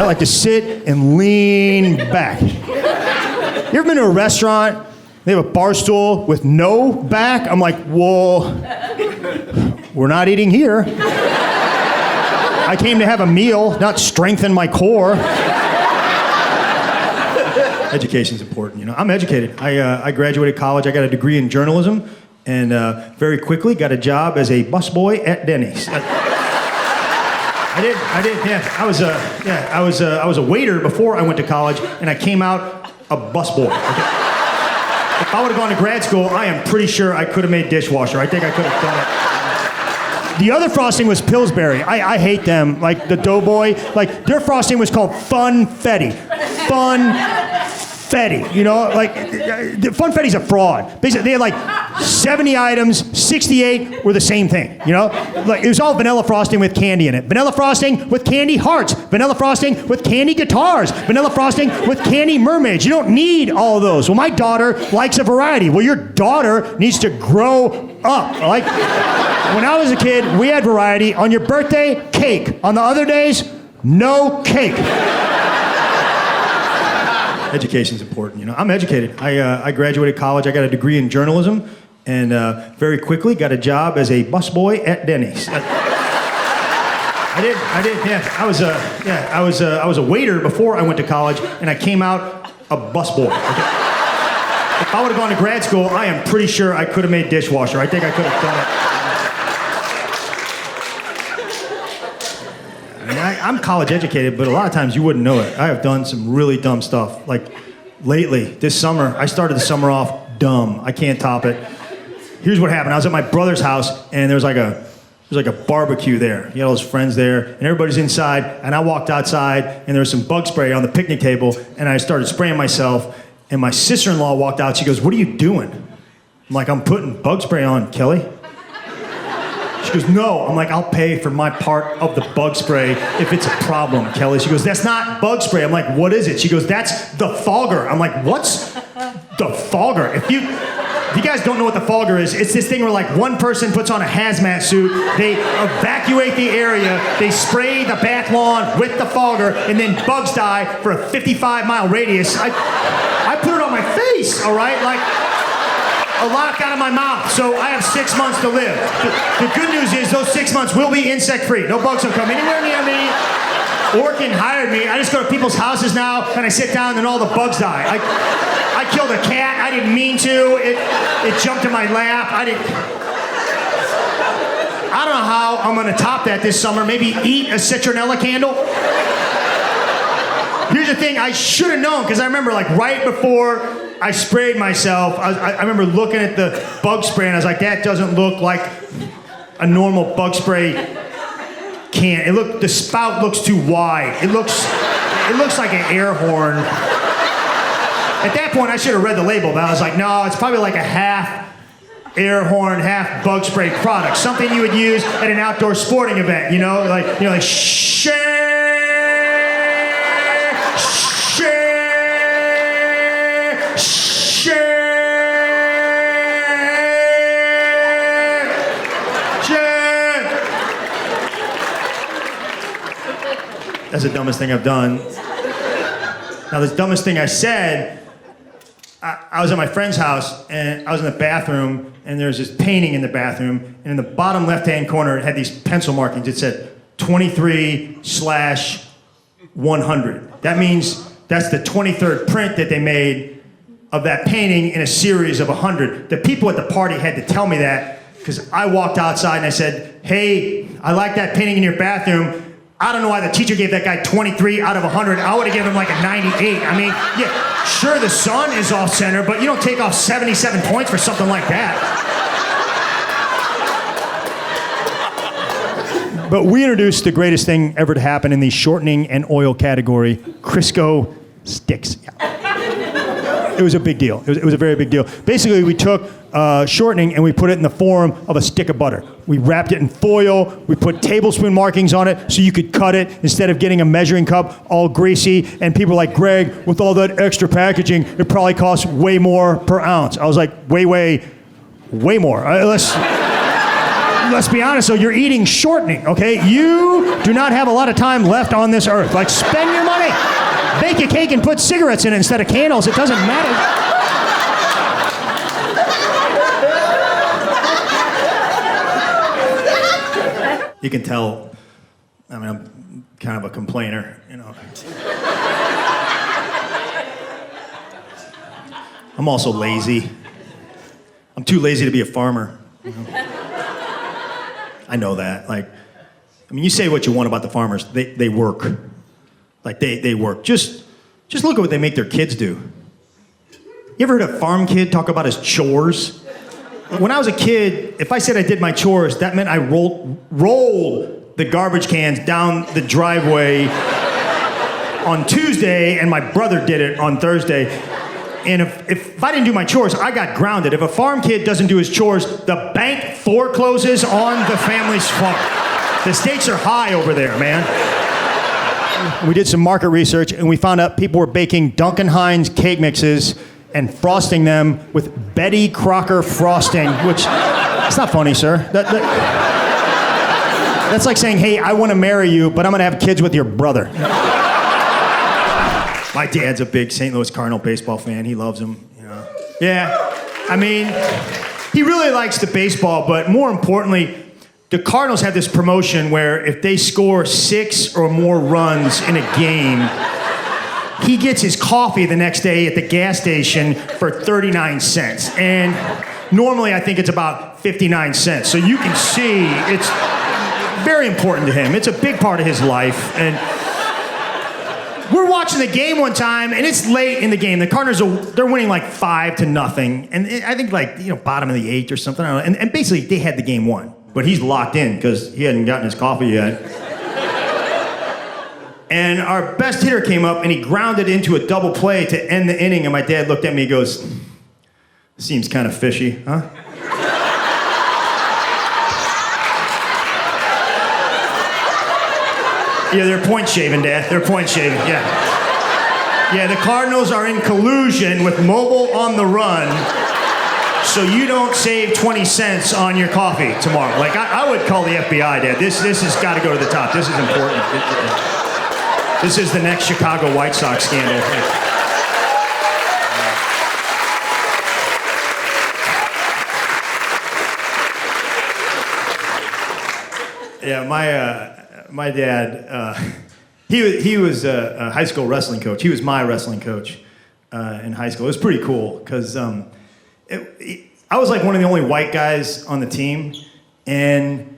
I like to sit and lean back. You ever been to a restaurant, they have a bar stool with no back? I'm like, well, we're not eating here. I came to have a meal, not strengthen my core. Education's important, you know. I'm educated. I graduated college. I got a degree in journalism, and very quickly got a job as a busboy at Denny's. I did. Yeah, I was a waiter before I went to college, and I came out a busboy. Okay? If I would have gone to grad school, I am pretty sure I could have made dishwasher. I think I could have done it. The other frosting was Pillsbury. I hate them. Like the Doughboy, like their frosting was called Funfetti. Funfetti, you know, like Funfetti's a fraud. Basically, they had like 70 items, 68 were the same thing, you know? Like it was all vanilla frosting with candy in it. Vanilla frosting with candy hearts. Vanilla frosting with candy guitars. Vanilla frosting with candy mermaids. You don't need all of those. Well, my daughter likes a variety. Well, your daughter needs to grow up. Like when I was a kid, we had variety. On your birthday, cake. On the other days, no cake. Education's important, you know. I'm educated. I graduated college. I got a degree in journalism, and very quickly got a job as a busboy at Denny's. I did. Yeah, I was a waiter before I went to college, and I came out a busboy. Okay? If I would have gone to grad school, I am pretty sure I could have made dishwasher. I think I could have done it. I mean, I'm college educated, but a lot of times you wouldn't know it. I have done some really dumb stuff. Like lately, this summer, I started the summer off dumb. I can't top it. Here's what happened. I was at my brother's house, and there was like a barbecue there. He had all his friends there, and everybody's inside, and I walked outside, and there was some bug spray on the picnic table, and I started spraying myself, and my sister-in-law walked out. She goes, "What are you doing?" I'm like, "I'm putting bug spray on, Kelly." She goes, "No." I'm like, "I'll pay for my part of the bug spray if it's a problem, Kelly." She goes, "That's not bug spray." I'm like, "What is it?" She goes, "That's the fogger." I'm like, "What's the fogger?" If you guys don't know what the fogger is, it's this thing where like one person puts on a hazmat suit, they evacuate the area, they spray the back lawn with the fogger, and then bugs die for a 55-mile radius. I put it on my face, all right? Like, a lot got in my mouth, so I have 6 months to live. The good news is those 6 months will be insect-free. No bugs will come anywhere near me. Orkin hired me. I just go to people's houses now, and I sit down, and all the bugs die. I killed a cat. I didn't mean to. It jumped in my lap. I don't know how I'm going to top that this summer. Maybe eat a citronella candle. Here's the thing. I should have known, because I remember like right before I sprayed myself, I remember looking at the bug spray, and I was like, that doesn't look like a normal bug spray can. The spout looks too wide. It looks like an air horn. At that point, I should have read the label, but I was like, no, it's probably like a half air horn, half bug spray product. Something you would use at an outdoor sporting event, like share. That's the dumbest thing I've done. Now, the dumbest thing I said, I was at my friend's house, and I was in the bathroom, and there's this painting in the bathroom, and in the bottom left-hand corner, it had these pencil markings. It said 23/100. That means that's the 23rd print that they made of that painting in a series of 100. The people at the party had to tell me that, because I walked outside and I said, "Hey, I like that painting in your bathroom. I don't know why the teacher gave that guy 23 out of 100. I would have given him like a 98. I mean, yeah, sure, the sun is off center, but you don't take off 77 points for something like that." But we introduced the greatest thing ever to happen in the shortening and oil category, Crisco sticks. It was a big deal. It was a very big deal. Basically, we took shortening and we put it in the form of a stick of butter. We wrapped it in foil. We put tablespoon markings on it so you could cut it instead of getting a measuring cup all greasy. And people were like, "Greg, with all that extra packaging, it probably costs way more per ounce." I was like, way more. let's be honest, though, you're eating shortening, okay? You do not have a lot of time left on this earth. Like, spend your money. Bake a cake and put cigarettes in it instead of candles. It doesn't matter. You can tell, I mean, I'm kind of a complainer, you know. I'm also lazy. I'm too lazy to be a farmer. You know? I know that. Like, I mean, you say what you want about the farmers, they work. Like, they work. Just look at what they make their kids do. You ever heard a farm kid talk about his chores? When I was a kid, if I said I did my chores, that meant I rolled the garbage cans down the driveway on Tuesday, and my brother did it on Thursday. And if I didn't do my chores, I got grounded. If a farm kid doesn't do his chores, the bank forecloses on the family's farm. The stakes are high over there, man. We did some market research, and we found out people were baking Duncan Hines cake mixes and frosting them with Betty Crocker frosting, which, it's not funny, sir. That's like saying, hey, I want to marry you, but I'm going to have kids with your brother. My dad's a big St. Louis Cardinal baseball fan. He loves them, you know. Yeah, I mean, he really likes the baseball, but more importantly, the Cardinals have this promotion where if they score 6 or more runs in a game, he gets his coffee the next day at the gas station for 39 cents. And normally I think it's about 59 cents. So you can see it's very important to him. It's a big part of his life. And we're watching the game one time, and it's late in the game. The Cardinals they're winning like 5-0. And I think like, you know, bottom of the 8th or something. I don't know. And basically they had the game won. But he's locked in because he hadn't gotten his coffee yet. And our best hitter came up, and he grounded into a double play to end the inning, and my dad looked at me and goes, seems kind of fishy, huh? Yeah, they're point shaving, Dad. They're point shaving, yeah. Yeah, the Cardinals are in collusion with Mobile on the Run, so you don't save 20 cents on your coffee tomorrow. Like, I would call the FBI, Dad. This has got to go to the top. This is important. This is the next Chicago White Sox scandal. Yeah, my dad, he was a high school wrestling coach. He was my wrestling coach in high school. It was pretty cool because I was like one of the only white guys on the team, and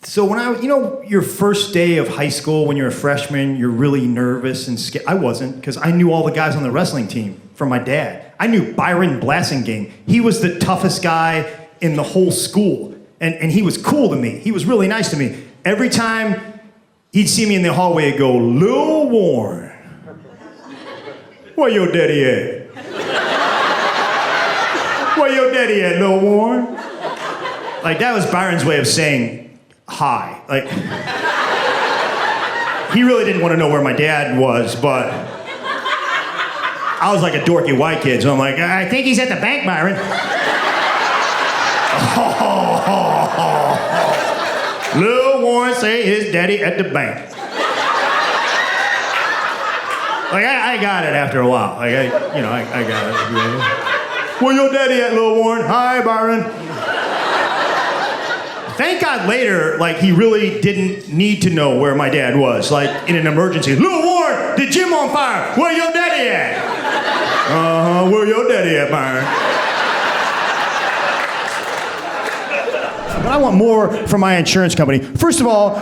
so when your first day of high school, when you're a freshman, you're really nervous and scared. I wasn't, because I knew all the guys on the wrestling team from my dad. I knew Byron Blasingame. He was the toughest guy in the whole school. And he was cool to me. He was really nice to me. Every time he'd see me in the hallway, he'd go, Lil Warren, where your daddy at? Where your daddy at, Lil Warren? Like, that was Byron's way of saying hi. Like, he really didn't want to know where my dad was, but I was like a dorky white kid, so I'm like, I think he's at the bank, Byron. Lil Warren say his daddy at the bank. Like, I got it after a while. Like, I got it. Where your daddy at, Lil Warren? Hi, Byron. Thank God later, like, he really didn't need to know where my dad was. Like, in an emergency, Lil Warren, the gym on fire. Where your daddy at? Where your daddy at, Byron? But I want more from my insurance company. First of all,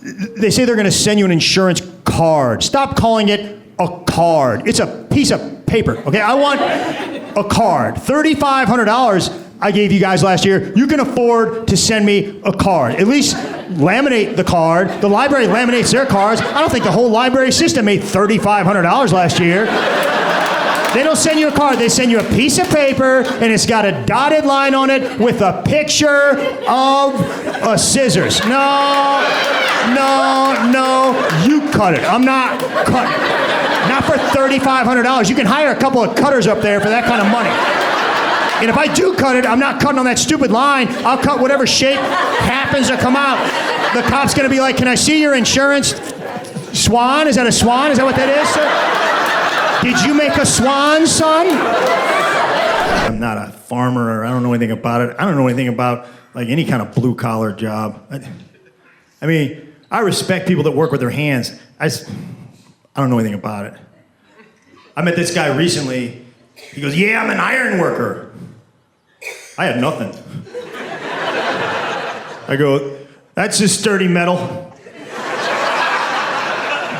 they say they're going to send you an insurance card. Stop calling it a card. It's a piece of paper, okay? I want a card. $3,500 I gave you guys last year. You can afford to send me a card. At least laminate the card. The library laminates their cards. I don't think the whole library system made $3,500 last year. They don't send you a card. They send you a piece of paper, and it's got a dotted line on it with a picture of a scissors. No, you cut it. I'm not cutting it. Not for $3,500. You can hire a couple of cutters up there for that kind of money. And if I do cut it, I'm not cutting on that stupid line. I'll cut whatever shape happens to come out. The cop's gonna be like, can I see your insurance? Swan? Is that a swan? Is that what that is, sir? Did you make a swan, son? I'm not a farmer. I don't know anything about it. I don't know anything about like any kind of blue-collar job. I mean, I respect people that work with their hands. I don't know anything about it. I met this guy recently. He goes, yeah, I'm an iron worker. I had nothing. I go, that's just sturdy metal.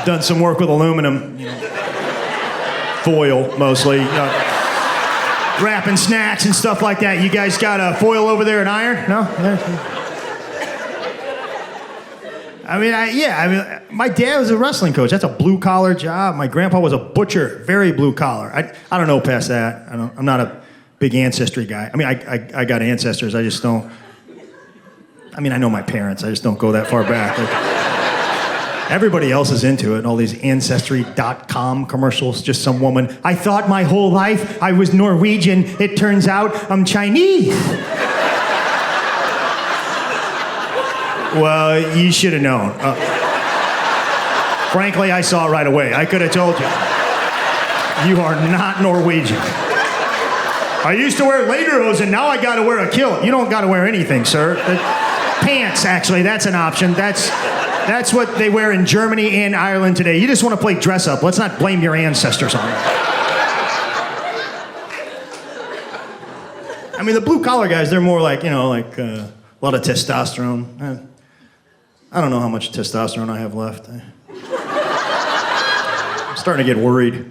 Done some work with aluminum, foil mostly. Wrapping snacks and stuff like that. You guys got a foil over there and iron? No? My dad was a wrestling coach. That's a blue-collar job. My grandpa was a butcher, very blue-collar. I don't know past that. I'm not a big ancestry guy. I mean, I got ancestors. I just don't. I mean, I know my parents. I just don't go that far back. Everybody else is into it, all these Ancestry.com commercials, just some woman. I thought my whole life I was Norwegian. It turns out I'm Chinese. Well, you should have known. Frankly, I saw it right away. I could have told you. You are not Norwegian. I used to wear lederhosen, now I gotta wear a kilt. You don't gotta wear anything, sir. Pants, actually, that's an option. That's what they wear in Germany and Ireland today. You just want to play dress up. Let's not blame your ancestors on it. I mean, the blue collar guys, they're more like, a lot of testosterone. I don't know how much testosterone I have left. I'm starting to get worried.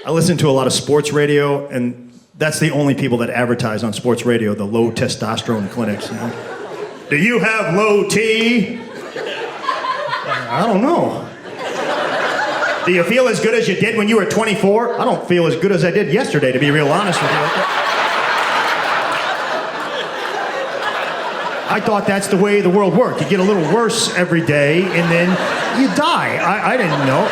I listen to a lot of sports radio, and that's the only people that advertise on sports radio, the low testosterone clinics. Do you have low T? I don't know. Do you feel as good as you did when you were 24? I don't feel as good as I did yesterday, to be real honest with you. I thought that's the way the world worked. You get a little worse every day, and then you die. I didn't know.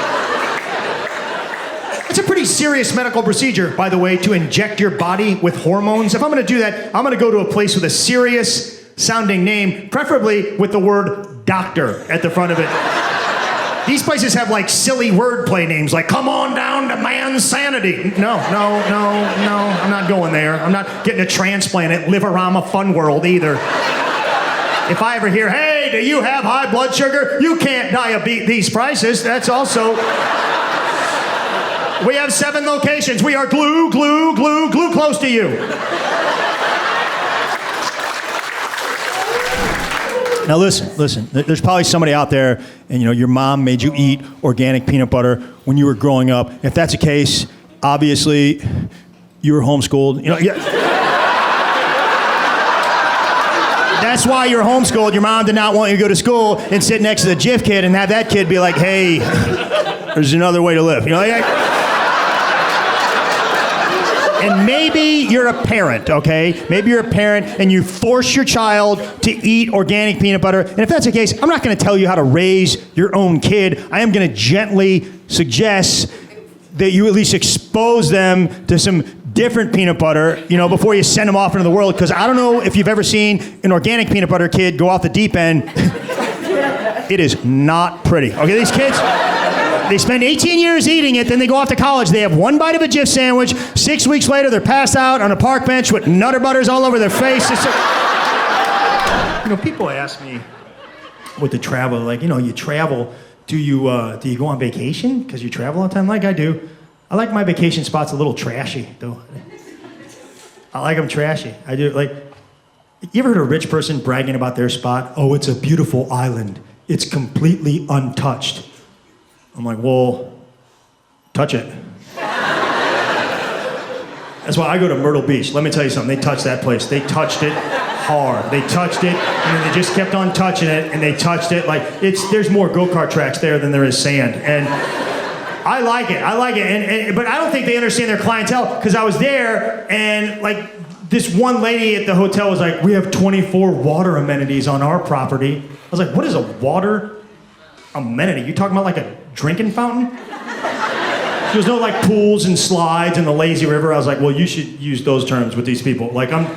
It's a pretty serious medical procedure, by the way, to inject your body with hormones. If I'm going to do that, I'm going to go to a place with a serious sounding name, preferably with the word doctor at the front of it. These places have like silly wordplay names like come on down to Mansanity. No, I'm not going there. I'm not getting a transplant at Liverama Fun World either. If I ever hear, hey, do you have high blood sugar? You can't die of these prices. That's also... We have 7 locations. We are glue close to you. Now listen, there's probably somebody out there, and your mom made you eat organic peanut butter when you were growing up. If that's the case, obviously, you were homeschooled. That's why you're homeschooled. Your mom did not want you to go to school and sit next to the Jif kid and have that kid be like, hey, there's another way to live. And maybe you're a parent, okay? Maybe you're a parent and you force your child to eat organic peanut butter. And if that's the case, I'm not going to tell you how to raise your own kid. I am going to gently suggest that you at least expose them to some different peanut butter, before you send them off into the world. Because I don't know if you've ever seen an organic peanut butter kid go off the deep end. It is not pretty. Okay, these kids... They spend 18 years eating it, then they go off to college. They have one bite of a Jif sandwich. 6 weeks later, they're passed out on a park bench with Nutter Butters all over their face. People ask me with the travel, you travel. Do you go on vacation? Because you travel all the time like I do. I like my vacation spots a little trashy, though. I like them trashy. I do. You ever heard a rich person bragging about their spot? Oh, it's a beautiful island. It's completely untouched. I'm like, well, touch it. That's why I go to Myrtle Beach. Let me tell you something. They touched that place. They touched it hard. They touched it, and then they just kept on touching it, and they touched it there's more go-kart tracks there than there is sand. And I like it. But I don't think they understand their clientele, because I was there, and this one lady at the hotel was like, we have 24 water amenities on our property. I was like, what is a water amenity? You talking about like a drinking fountain? There's no like pools and slides and the lazy river. I was like, well, you should use those terms with these people. Like I'm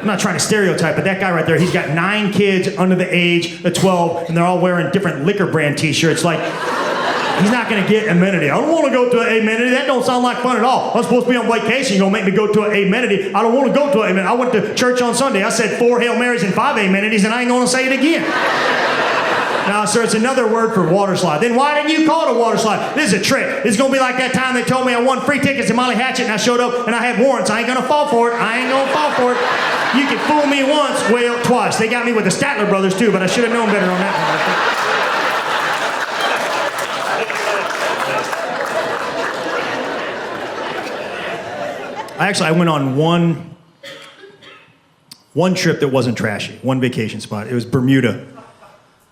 not trying to stereotype, but that guy right there, he's got 9 kids under the age of 12, and they're all wearing different liquor brand t-shirts. Like, he's not gonna get amenity. I don't wanna go to an amenity. That don't sound like fun at all. I'm supposed to be on vacation. You're gonna make me go to an amenity. I don't wanna go to an amenity. I went to church on Sunday. I said 4 Hail Marys and 5 amenities, and I ain't gonna say it again. Now, sir, it's another word for water slide. Then why didn't you call it a water slide? This is a trick. It's gonna be like that time they told me I won free tickets to Molly Hatchet and I showed up and I had warrants. I ain't gonna fall for it. I ain't gonna fall for it. You can fool me once, well, twice. They got me with the Statler brothers too, but I should have known better on that one. I went on one trip that wasn't trashy, one vacation spot. It was Bermuda.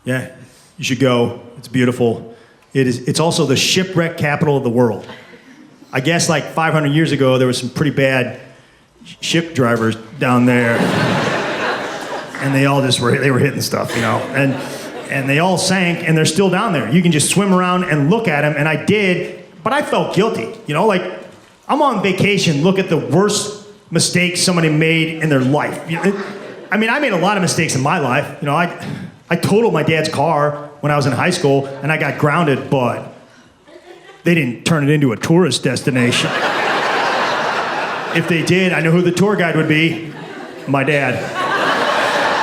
Yeah, you should go. It's beautiful. It's also the shipwreck capital of the world. I guess like 500 years ago, there was some pretty bad ship drivers down there. And they all they were hitting stuff, you know. And they all sank, and they're still down there. You can just swim around and look at them, and I did, but I felt guilty. You know, like, I'm on vacation, look at the worst mistakes somebody made in their life. I mean, I made a lot of mistakes in my life. You know, I totaled my dad's car when I was in high school, and I got grounded, but they didn't turn it into a tourist destination. If they did, I know who the tour guide would be. My dad.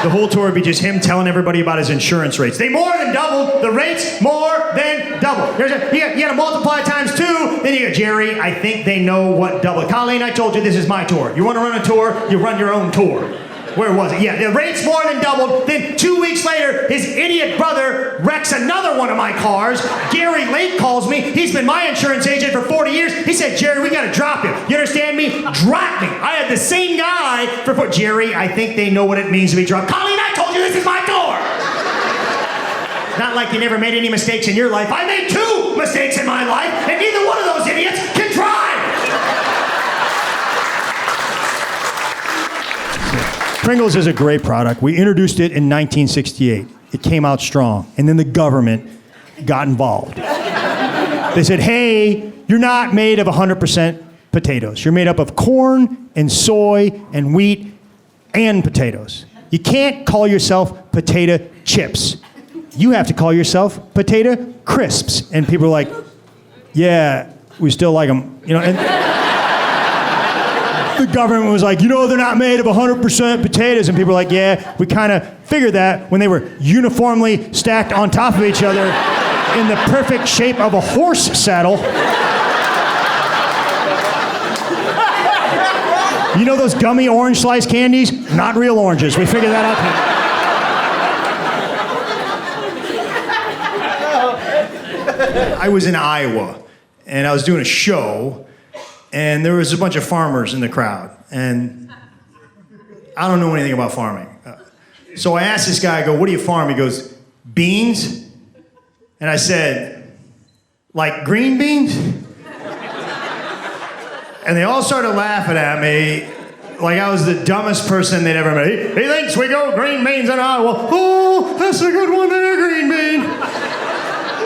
The whole tour would be just him telling everybody about his insurance rates. They more than doubled. The rates more than doubled. You got to multiply times 2. Then you go, Jerry, I think they know what double. Colleen, I told you this is my tour. You want to run a tour, you run your own tour. Where was it? Yeah, the rates more than doubled. Then 2 weeks later, his idiot brother wrecks another one of my cars. Gary Lake calls me. He's been my insurance agent for 40 years. He said, Jerry, we got to drop him. You understand me? Drop me. I had the same guy for Jerry, I think they know what it means to be dropped. Colleen, I told you this is my tour. Not like you never made any mistakes in your life. I made 2 mistakes in my life, and neither one of those idiots can drive. Pringles is a great product. We introduced it in 1968. It came out strong. And then the government got involved. They said, hey, you're not made of 100% potatoes. You're made up of corn and soy and wheat and potatoes. You can't call yourself potato chips. You have to call yourself potato crisps. And people are like, yeah, we still like them. You know, and the government was like, you know, they're not made of 100% potatoes. And people were like, yeah, we kind of figured that when they were uniformly stacked on top of each other in the perfect shape of a horse saddle. You know those gummy orange slice candies? Not real oranges. We figured that out. I was in Iowa, and I was doing a show, and there was a bunch of farmers in the crowd, and I don't know anything about farming. So I asked this guy, I go, what do you farm? He goes, beans? And I said, like green beans? And they all started laughing at me like I was the dumbest person they'd ever met. He thinks we go green beans in Iowa. Oh, that's a good one there, green bean.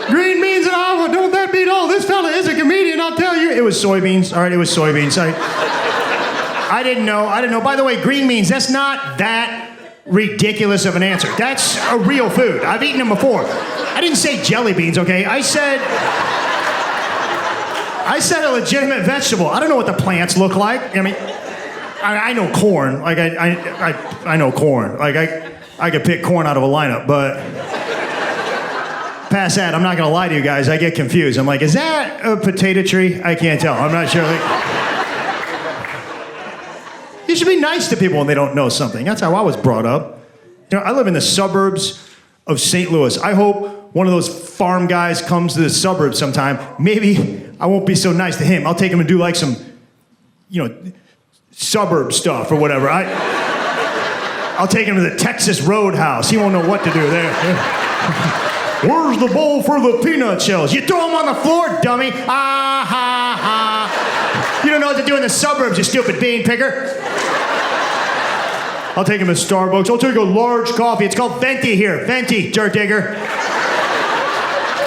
Green beans in Iowa, don't that beat all? This fella is a comedian, I'll tell you. It was soybeans. All right, it was soybeans. I didn't know. By the way, green beans, that's not that ridiculous of an answer. That's a real food. I've eaten them before. I didn't say jelly beans, okay? I said a legitimate vegetable. I don't know what the plants look like. I mean, I know corn. Like, I know corn. Like, I could pick corn out of a lineup, but past that, I'm not gonna lie to you guys, I get confused. I'm like, is that a potato tree? I can't tell. I'm not sure. Like, you should be nice to people when they don't know something. That's how I was brought up. You know, I live in the suburbs of St. Louis. I hope one of those farm guys comes to the suburbs sometime. Maybe I won't be so nice to him. I'll take him and do like some, you know, suburb stuff or whatever. I'll take him to the Texas Roadhouse. He won't know what to do there. Where's the bowl for the peanut shells? You throw them on the floor, dummy. Ah, ha, ha. You don't know what to do in the suburbs, you stupid bean picker. I'll take him to Starbucks. I'll take a large coffee. It's called Venti here. Venti, dirt digger.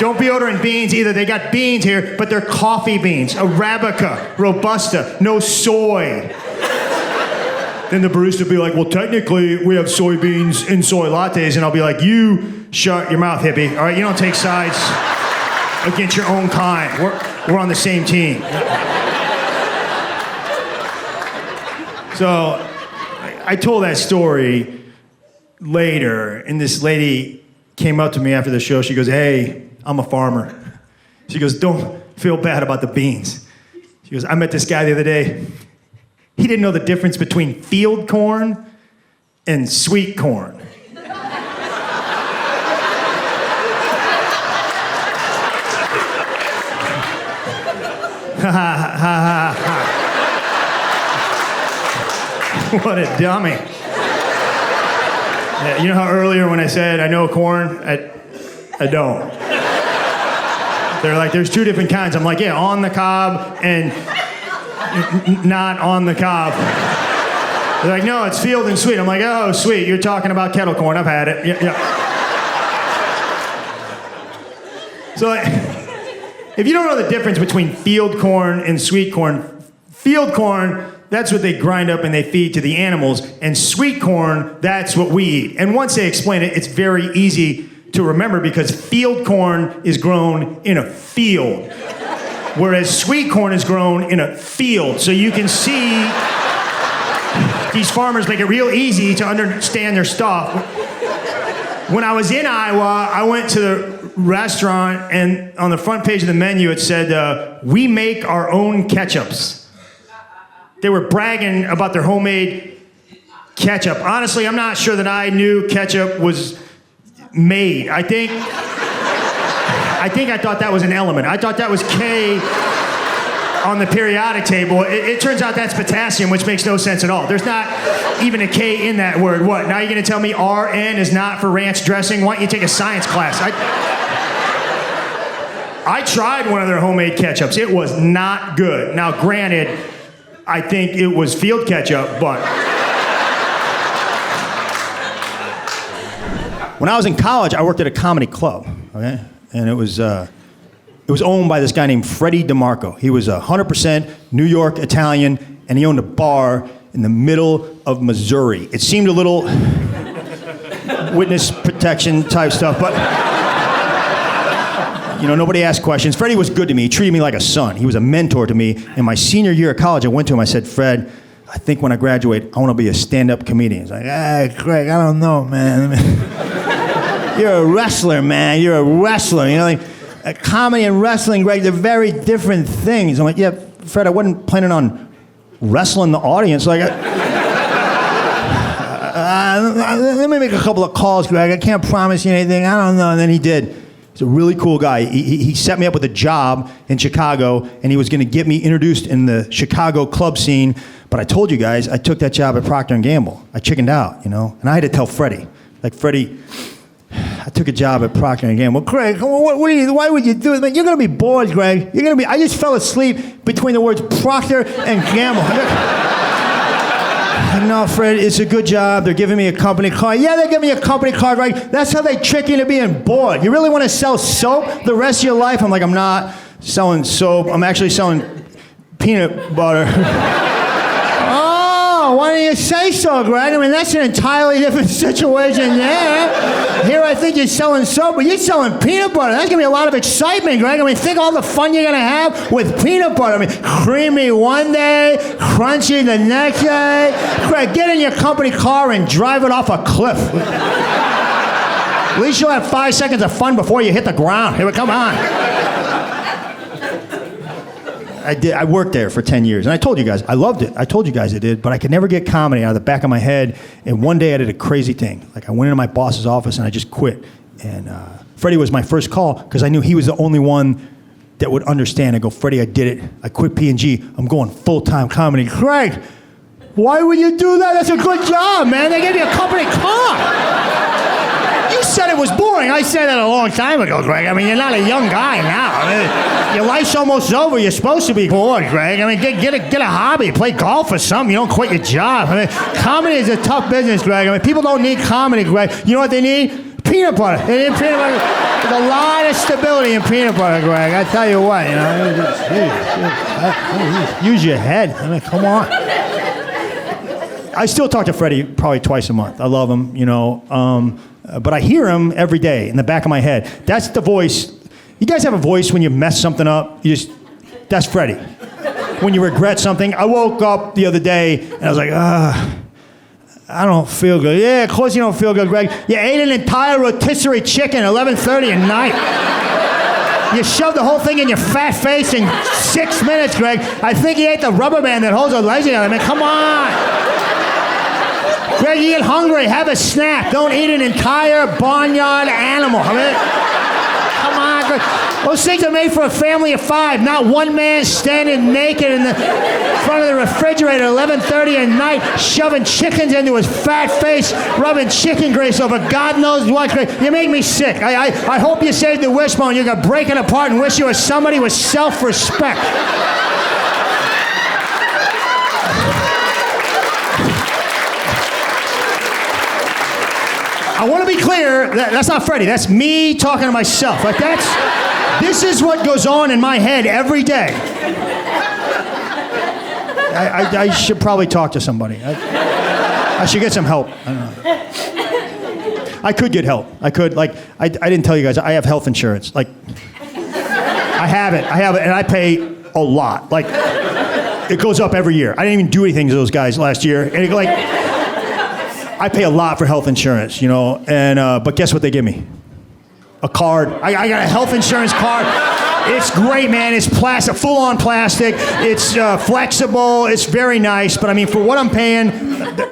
Don't be ordering beans either. They got beans here, but they're coffee beans. Arabica, Robusta, no soy. Then the barista will be like, well, technically, we have soybeans in soy lattes. And I'll be like, you shut your mouth, hippie. All right, you don't take sides against your own kind. We're on the same team. So I told that story later, and this lady came up to me after the show. She goes, hey, I'm a farmer. She goes, don't feel bad about the beans. She goes, I met this guy the other day. He didn't know the difference between field corn and sweet corn. Ha ha ha ha. What a dummy. Yeah, you know how earlier when I said I know corn, I don't. They're like, there's two different kinds. I'm like, yeah, on the cob and not on the cob. They're like, no, it's field and sweet. I'm like, oh, sweet. You're talking about kettle corn. I've had it. Yeah. So if you don't know the difference between field corn and sweet corn, field corn, that's what they grind up and they feed to the animals. And sweet corn, that's what we eat. And once they explain it, it's very easy to remember because field corn is grown in a field, whereas sweet corn is grown in a field. So you can see these farmers make it real easy to understand their stuff. When I was in Iowa, I went to the restaurant, and on the front page of the menu, it said, we make our own ketchups. They were bragging about their homemade ketchup. Honestly, I'm not sure that I knew ketchup was made. I think I thought that was an element. I thought that was K on the periodic table. It turns out that's potassium, which makes no sense at all. There's not even a K in that word. What, now you're gonna tell me RN is not for ranch dressing? Why don't you take a science class? I tried one of their homemade ketchups. It was not good. Now, granted, I think it was field ketchup, but... When I was in college, I worked at a comedy club, okay? And it was owned by this guy named Freddie DeMarco. He was 100% New York Italian, and he owned a bar in the middle of Missouri. It seemed a little witness protection type stuff, but you know, nobody asked questions. Freddie was good to me. He treated me like a son. He was a mentor to me. In my senior year of college, I went to him. I said, Fred, I think when I graduate, I want to be a stand-up comedian. He's like, Craig, I don't know, man. You're a wrestler, man. You're a wrestler. You know, like comedy and wrestling, Greg, they're very different things. I'm like, yeah, Fred, I wasn't planning on wrestling the audience. Like, let me make a couple of calls, Greg. I can't promise you anything. I don't know. And then he did. He's a really cool guy. He set me up with a job in Chicago, and he was going to get me introduced in the Chicago club scene. But I told you guys, I took that job at Procter & Gamble. I chickened out, you know? And I had to tell Freddie. Like, Freddie, I took a job at Procter & Gamble. Greg, why would you do it? Man, you're going to be bored, Greg. I just fell asleep between the words Procter and Gamble. No, Fred, it's a good job. They're giving me a company car. Yeah, they're giving me a company car, right? That's how they trick you into being bored. You really want to sell soap the rest of your life? I'm like, I'm not selling soap. I'm actually selling peanut butter. Oh, why didn't you say so, Greg? I mean, that's an entirely different situation there. Here I think you're selling soap, but you're selling peanut butter. That's going to be a lot of excitement, Greg. I mean, think all the fun you're going to have with peanut butter. I mean, creamy one day, crunchy the next day. Greg, get in your company car and drive it off a cliff. At least you'll have 5 seconds of fun before you hit the ground. Here, come on. I worked there for 10 years, and I told you guys, I loved it. I told you guys I did, but I could never get comedy out of the back of my head, and one day I did a crazy thing. Like, I went into my boss's office, and I just quit. And Freddie was my first call, because I knew he was the only one that would understand. I go, Freddie, I did it. I quit P&G. I'm going full-time comedy. Craig, why would you do that? That's a good job, man. They gave you a company car. You said it was boring. I said that a long time ago, Greg. I mean, you're not a young guy now. I mean, your life's almost over. You're supposed to be bored, Greg. I mean, get a hobby. Play golf or something. You don't quit your job. I mean, comedy is a tough business, Greg. I mean, people don't need comedy, Greg. You know what they need? Peanut butter. Peanut butter. There's a lot of stability in peanut butter, Greg. I tell you what, use your head. I mean, come on. I still talk to Freddie probably twice a month. I love him, but I hear him every day in the back of my head. That's the voice. You guys have a voice when you mess something up? That's Freddie. When you regret something. I woke up the other day and I was like, I don't feel good. Yeah, of course you don't feel good, Greg. You ate an entire rotisserie chicken at 11:30 at night. You shoved the whole thing in your fat face in 6 minutes, Greg. I think you ate the rubber band that holds the legs together. I mean, come on. Greg, you get hungry, have a snack. Don't eat an entire barnyard animal. I mean, come on, Greg. Those things are made for a family of 5, not one man standing naked in the front of the refrigerator at 11:30 at night, shoving chickens into his fat face, rubbing chicken grease over God knows what. You make me sick. I hope you saved the wishbone. You're going to break it apart and wish you were somebody with self-respect. I want to be clear, that's not Freddie. That's me talking to myself. This is what goes on in my head every day. I should probably talk to somebody. I should get some help. I don't know. I could get help. I could, I didn't tell you guys, I have health insurance. I have it, and I pay a lot. It goes up every year. I didn't even do anything to those guys last year. And I pay a lot for health insurance, but guess what they give me? A card. I got a health insurance card. It's great, man. It's plastic, full-on plastic. It's flexible. It's very nice. But I mean, for what I'm paying,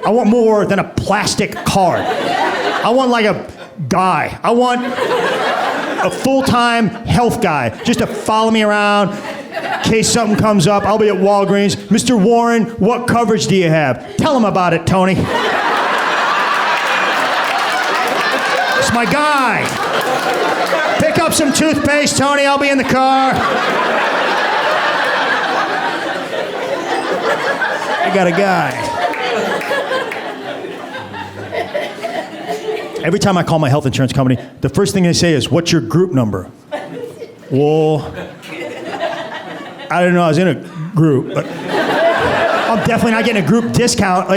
I want more than a plastic card. I want a guy. I want a full-time health guy just to follow me around in case something comes up. I'll be at Walgreens. Mr. Warren, what coverage do you have? Tell him about it, Tony. It's my guy. Pick up some toothpaste, Tony. I'll be in the car. I got a guy. Every time I call my health insurance company, the first thing they say is, "What's your group number?" Well, I didn't know I was in a group, but I'm definitely not getting a group discount.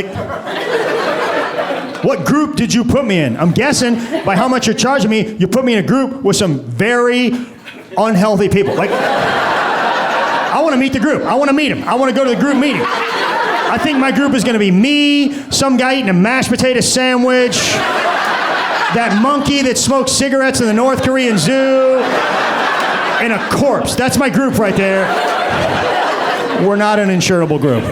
What group did you put me in? I'm guessing by how much you're charging me, you put me in a group with some very unhealthy people. I want to meet the group. I want to meet them. I want to go to the group meeting. I think my group is going to be me, some guy eating a mashed potato sandwich, that monkey that smokes cigarettes in the North Korean zoo, and a corpse. That's my group right there. We're not an insurable group.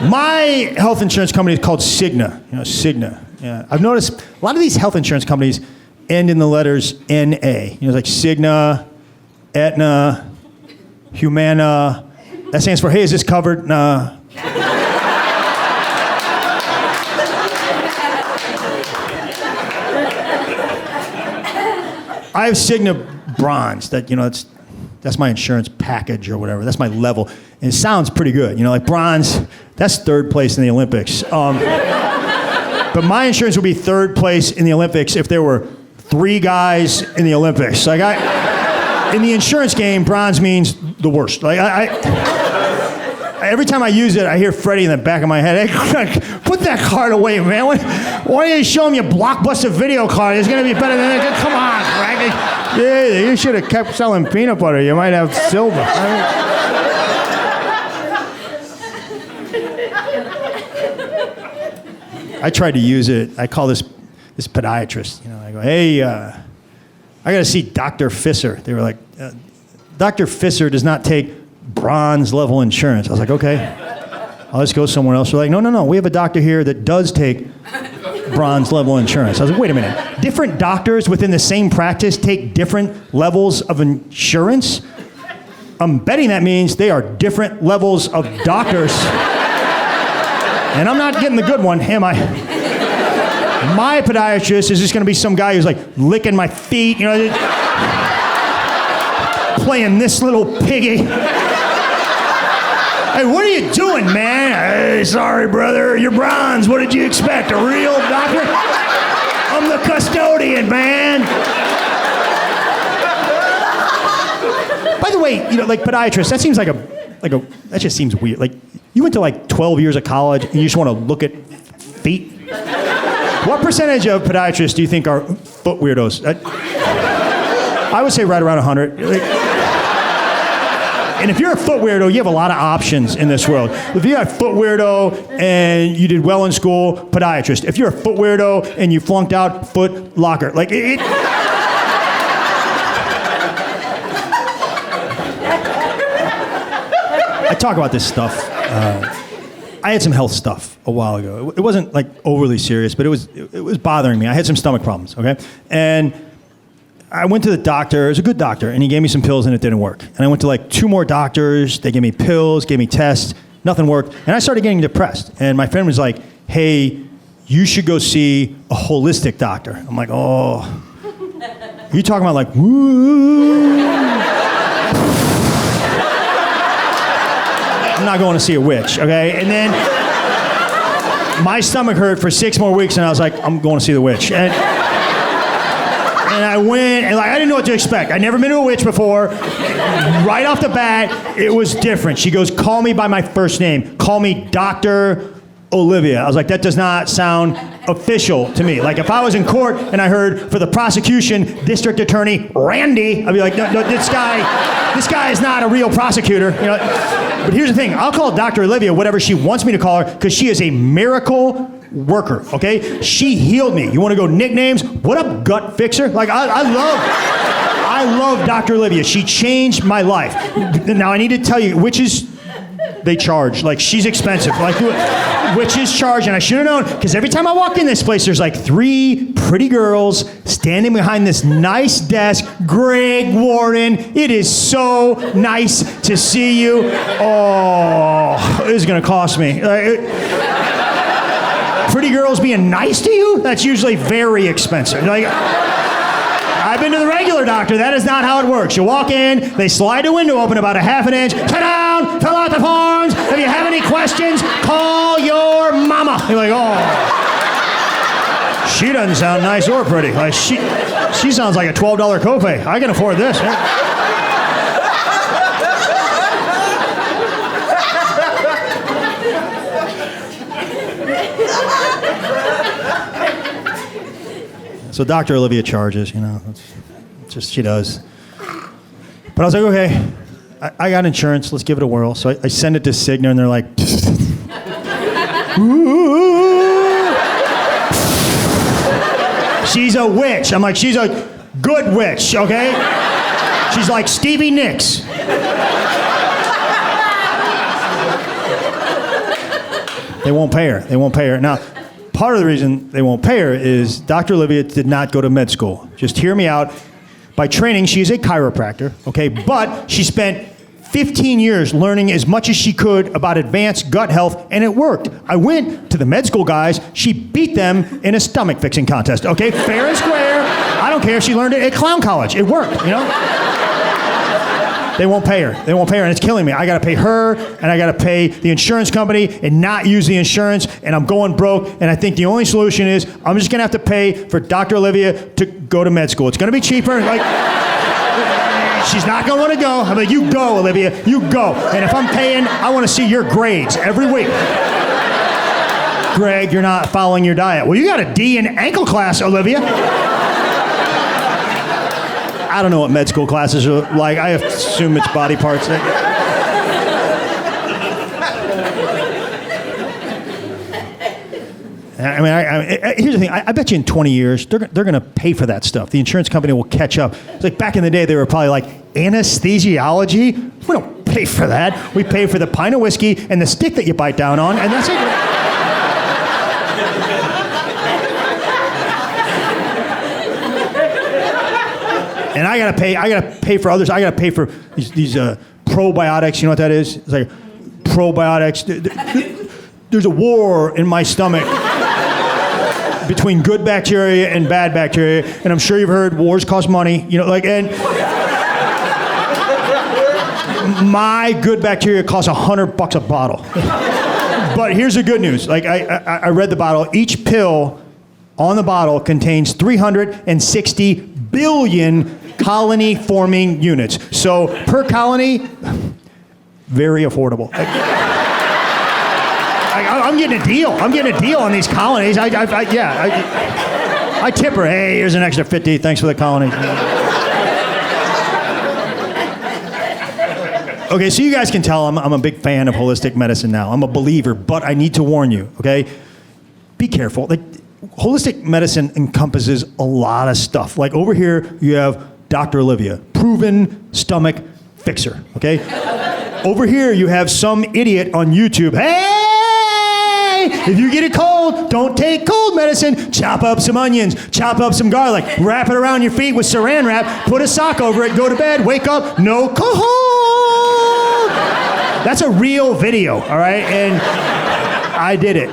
My health insurance company is called Cigna. Cigna. Yeah. I've noticed a lot of these health insurance companies end in the letters N-A. Like Cigna, Aetna, Humana. That stands for, hey, is this covered? Nah. I have Cigna Bronze. That's my insurance package or whatever. That's my level. And it sounds pretty good. Bronze, that's third place in the Olympics. But my insurance would be third place in the Olympics if there were 3 guys in the Olympics. In the insurance game, bronze means the worst. Every time I use it, I hear Freddie in the back of my head, "Hey, put that card away, man. Why don't you show him your Blockbuster video card? It's going to be better than that. Come on, Greg. Yeah, you should have kept selling peanut butter. You might have silver." I tried to use it. I call this podiatrist. I go, "Hey, I got to see Dr. Fisser." They were like, "Dr. Fisser does not take bronze level insurance." I was like, "Okay, I'll just go somewhere else." They're like, No. We have a doctor here that does take bronze level insurance." I was like, "Wait a minute. Different doctors within the same practice take different levels of insurance? I'm betting that means they are different levels of doctors. And I'm not getting the good one, am I? My podiatrist is just going to be some guy who's licking my feet, playing this little piggy. Hey, what are you doing, man? Hey, sorry, brother. You're bronze. What did you expect? A real doctor? I'm the custodian, man. By the way, like podiatrist, that seems like that just seems weird. Like, you went to like 12 years of college and you just want to look at feet? What percentage of podiatrists do you think are foot weirdos? I would say right around 100. And if you're a foot weirdo, you have a lot of options in this world. If you're a foot weirdo and you did well in school, podiatrist. If you're a foot weirdo and you flunked out, foot locker. Like it I talk about this stuff. I had some health stuff a while ago. It wasn't like overly serious, but it was bothering me. I had some stomach problems, okay? And I went to the doctor. It was a good doctor, and he gave me some pills, and it didn't work. And I went to like 2 more doctors. They gave me pills, gave me tests. Nothing worked. And I started getting depressed. And my friend was like, hey, you should go see a holistic doctor. I'm like, oh. Are you talking about like, woo? I'm not going to see a witch, okay? And then my stomach hurt for 6 more weeks, and I was like, I'm going to see the witch. And I went, and like I didn't know what to expect. I'd never been to a witch before. Right off the bat, it was different. She goes, call me by my first name. Call me Dr. Olivia. I was like, that does not sound official to me. Like if I was in court and I heard for the prosecution, District Attorney Randy, I'd be like, no, this guy is not a real prosecutor. But here's the thing, I'll call Dr. Olivia whatever she wants me to call her because she is a miracle worker, okay? She healed me. You want to go nicknames? What up, gut fixer? Like I love Dr. Olivia. She changed my life. Now I need to tell you, witches, they charge. Like she's expensive. Like witches charge, and I should have known because every time I walk in this place, there's like 3 pretty girls standing behind this nice desk. Greg Warren, it is so nice to see you. Oh, this is gonna cost me. Pretty girls being nice to you? That's usually very expensive. Like, I've been to the regular doctor. That is not how it works. You walk in, they slide the window open about a half an inch. Sit down, fill out the forms. If you have any questions, call your mama. You're like, oh. She doesn't sound nice or pretty. Like she sounds like a $12 copay. I can afford this. So Dr. Olivia charges, it's just she does. But I was like, okay, I got insurance. Let's give it a whirl. So I send it to Cigna, and they're like, she's a witch. I'm like, she's a good witch, okay? She's like Stevie Nicks. They won't pay her. Now, part of the reason they won't pay her is Dr. Olivia did not go to med school. Just hear me out. By training, she is a chiropractor, okay? But she spent 15 years learning as much as she could about advanced gut health, and it worked. I went to the med school guys. She beat them in a stomach fixing contest, okay? Fair and square. I don't care if she learned it at clown college. It worked, They won't pay her, and it's killing me. I gotta pay her, and I gotta pay the insurance company, and not use the insurance, and I'm going broke, and I think the only solution is I'm just gonna have to pay for Dr. Olivia to go to med school. It's gonna be cheaper, like, she's not gonna wanna go. I'm like, you go, Olivia, you go. And if I'm paying, I wanna see your grades every week. Greg, you're not following your diet. Well, you got a D in ankle class, Olivia. I don't know what med school classes are like. I assume it's body parts. I mean, here's the thing. I bet you in 20 years, they're going to pay for that stuff. The insurance company will catch up. It's like back in the day, they were probably like, anesthesiology? We don't pay for that. We pay for the pint of whiskey and the stick that you bite down on, and that's it. And I gotta pay for others. I gotta pay for these probiotics. You know what that is? It's like probiotics. There's a war in my stomach between good bacteria and bad bacteria, and I'm sure you've heard wars cost money. And My good bacteria costs $100 a bottle. But here's the good news. Like I read the bottle. Each pill on the bottle contains 360 billion colony-forming units. So per colony, very affordable. I'm getting a deal. I'm getting a deal on these colonies. I tip her. Hey, here's an extra 50. Thanks for the colony. Okay, so you guys can tell I'm a big fan of holistic medicine now. I'm a believer, but I need to warn you, okay? Be careful. Like, holistic medicine encompasses a lot of stuff. Like over here, you have Dr. Olivia, proven stomach fixer, okay? Over here, you have some idiot on YouTube. Hey, if you get a cold, don't take cold medicine. Chop up some onions, chop up some garlic, wrap it around your feet with saran wrap, put a sock over it, go to bed, wake up, no cold. That's a real video, all right? And I did it.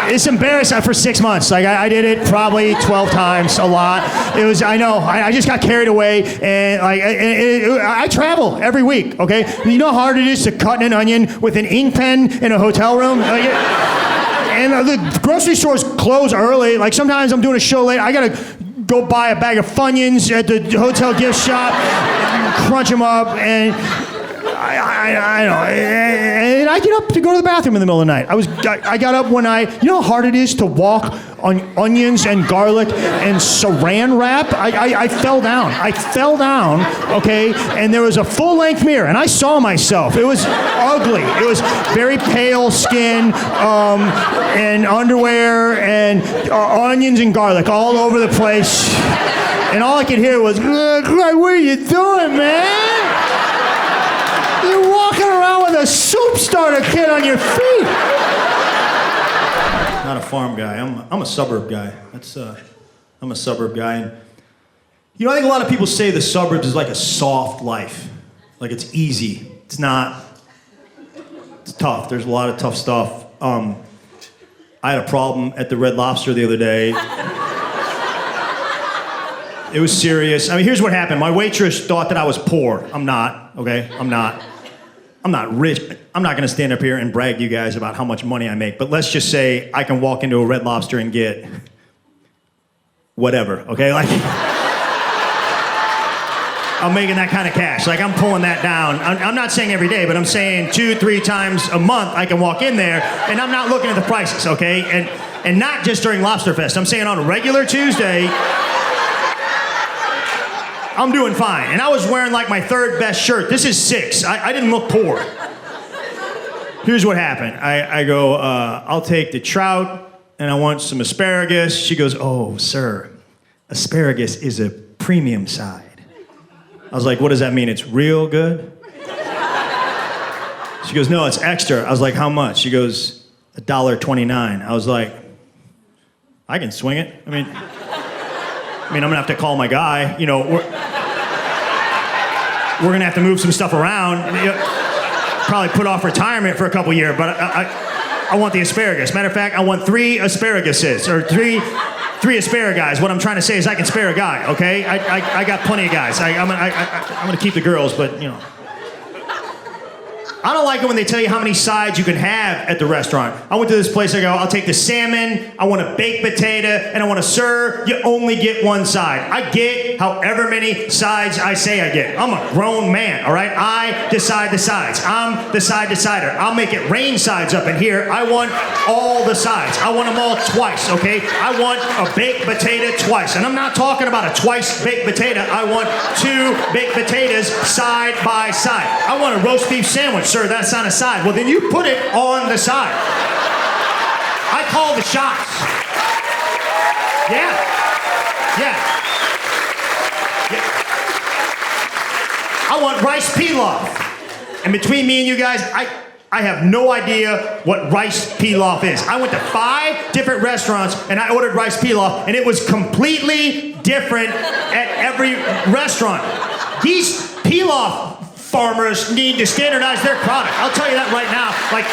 It's embarrassing for 6 months. Like I did it probably 12 times, a lot. It was, I know, I just got carried away, and like I travel every week. Okay, you know how hard it is to cut an onion with an ink pen in a hotel room. And the grocery stores close early. Like sometimes I'm doing a show late. I gotta go buy a bag of Funyuns at the hotel gift shop, crunch them up, and. I know, and I get up to go to the bathroom in the middle of the night. I got up one night. You know how hard it is to walk on onions and garlic and saran wrap? I fell down. Okay? And there was a full-length mirror, and I saw myself. It was ugly. It was very pale skin, and underwear, and onions and garlic all over the place. And all I could hear was, Greg, what are you doing, man? You're walking around with a soup starter kit on your feet. Not a farm guy. I'm a suburb guy. I'm a suburb guy. And you know, I think a lot of people say the suburbs is like a soft life. Like it's easy. It's not. It's tough. There's a lot of tough stuff. I had a problem at the Red Lobster the other day. It was serious. I mean, here's what happened. My waitress thought that I was poor. I'm not, okay? I'm not rich. I'm not gonna stand up here and brag to you guys about how much money I make, but let's just say I can walk into a Red Lobster and get whatever, okay? Like, I'm making that kind of cash. Like, I'm pulling that down. I'm not saying every day, but I'm saying 2-3 times a month I can walk in there, and I'm not looking at the prices, okay? And not just during Lobster Fest. I'm saying on a regular Tuesday, I'm doing fine. And I was wearing like my third best shirt. This is 6. I didn't look poor. Here's what happened. I go, I'll take the trout and I want some asparagus. She goes, oh, sir, asparagus is a premium side. I was like, what does that mean? It's real good? She goes, no, it's extra. I was like, how much? She goes, $1.29. I was like, I can swing it. I mean, I'm gonna have to call my guy. You know, we're gonna have to move some stuff around. Probably put off retirement for a couple years, but I want the asparagus. Matter of fact, I want 3 asparaguses, or three asparagus. What I'm trying to say is I can spare a guy, okay? I got plenty of guys. I'm gonna keep the girls, but you know. I don't like it when they tell you how many sides you can have at the restaurant. I went to this place, I go, I'll take the salmon, I want a baked potato, and I want a sir, you only get 1 side. I get however many sides I say I get. I'm a grown man, all right? I decide the sides. I'm the side decider. I'll make it rain sides up in here. I want all the sides. I want them all twice, okay? I want a baked potato twice. And I'm not talking about a twice baked potato. I want 2 baked potatoes side by side. I want a roast beef sandwich. Sir, that's not a side. Well, then you put it on the side. I call the shots. Yeah. I want rice pilaf. And between me and you guys, I have no idea what rice pilaf is. I went to 5 different restaurants and I ordered rice pilaf, and it was completely different at every restaurant. These pilaf farmers need to standardize their product. I'll tell you that right now. Like,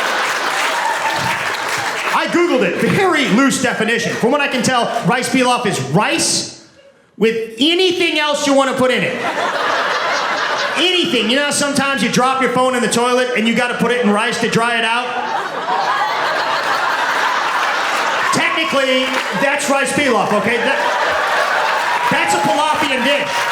I Googled it. Very loose definition. From what I can tell, rice pilaf is rice with anything else you want to put in it. anything. You know how sometimes you drop your phone in the toilet and you got to put it in rice to dry it out? Technically, that's rice pilaf, okay? That's a Pilafian dish.